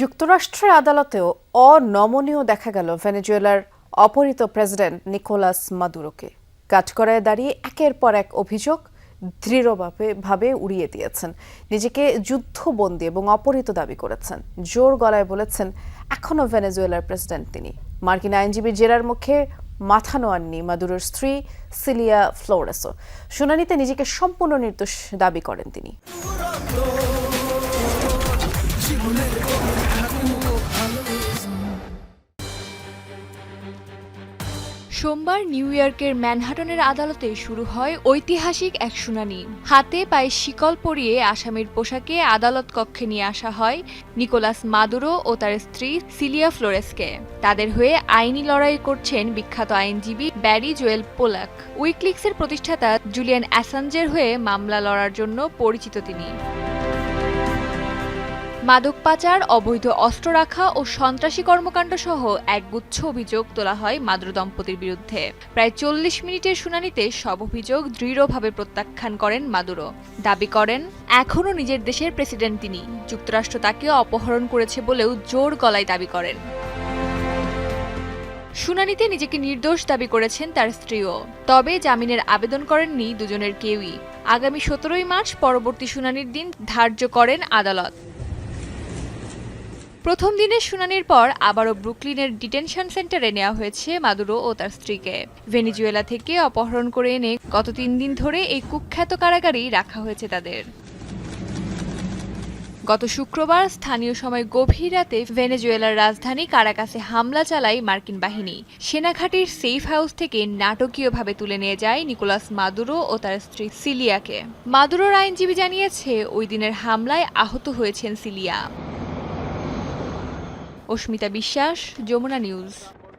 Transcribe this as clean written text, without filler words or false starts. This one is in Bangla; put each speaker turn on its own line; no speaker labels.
যুক্তরাষ্ট্রের আদালতেও অনমনীয় দেখা গেল ভেনেজুয়েলার অপহৃত প্রেসিডেন্ট নিকোলাস মাদুরোকে। কাঠগড়ায় দাঁড়িয়ে একের পর এক অভিযোগ দৃঢ়ভাবে উড়িয়ে দিয়েছেন। নিজেকে যুদ্ধবন্দী এবং অপহৃত দাবি করেছেন। জোর গলায় বলেছেন এখনও ভেনেজুয়েলার প্রেসিডেন্ট তিনি। মার্কিন আইনজীবী জেরার মুখে মাথা নোয়াননি মাদুরোর স্ত্রী সিলিয়া ফ্লোরেসও। শুনানিতে নিজেকে সম্পূর্ণ নির্দোষ দাবি করেন তিনি।
সোমবার নিউ ইয়র্কের ম্যানহাটনের আদালতে শুরু হয় ঐতিহাসিক এক শুনানি। হাতে পায়ে শিকল পরিয়ে আসামির পোশাকে আদালত কক্ষে নিয়ে আসা হয় নিকোলাস মাদুরো ও তার স্ত্রী সিলিয়া ফ্লোরেসকে। তাদের হয়ে আইনি লড়াই করছেন বিখ্যাত আইনজীবী ব্যারি জোয়েল পোলাক। উইকিলিক্সের প্রতিষ্ঠাতা জুলিয়ান অ্যাসাঞ্জের হয়ে মামলা লড়ার জন্য পরিচিত তিনি। মাদক পাচার, অবৈধ অস্ত্র রাখা ও সন্ত্রাসী কর্মকাণ্ড সহ একগুচ্ছ অভিযোগ তোলা হয় মাদুরো দম্পতির বিরুদ্ধে। প্রায় 40 মিনিটের শুনানিতে সব অভিযোগ দৃঢ়ভাবে প্রত্যাখ্যান করেন মাদুরো। দাবি করেন এখনও নিজের দেশের প্রেসিডেন্ট তিনি। যুক্তরাষ্ট্র তাকে অপহরণ করেছে বলেও জোর গলায় দাবি করেন। শুনানিতে নিজেকে নির্দোষ দাবি করেছেন তার স্ত্রীও। তবে জামিনের আবেদন করেননি দুজনের কেউই। আগামী 17 মার্চ পরবর্তী শুনানির দিন ধার্য করেন আদালত। প্রথম দিনের শুনানির পর আবারও ব্রুকলিনের ডিটেনশন সেন্টারে নেওয়া হয়েছে মাদুরো ও তার স্ত্রীকে। ভেনেজুয়েলা থেকে অপহরণ করে এনে গত 3 দিন ধরে এই কুখ্যাত কারাগারেই রাখা হয়েছে তাদের। গত শুক্রবার স্থানীয় সময় গভীর রাতে ভেনেজুয়েলার রাজধানী কারাকাসে হামলা চালায় মার্কিন বাহিনী। সেনাঘাটির সেফ হাউস থেকে নাটকীয়ভাবে তুলে নিয়ে যায় নিকোলাস মাদুরো ও তার স্ত্রী সিলিয়াকে। মাদুরোর আইনজীবী জানিয়েছে ওই দিনের হামলায় আহত হয়েছেন সিলিয়া। অস্মিতা বিশ্বাস, যমুনা নিউজ।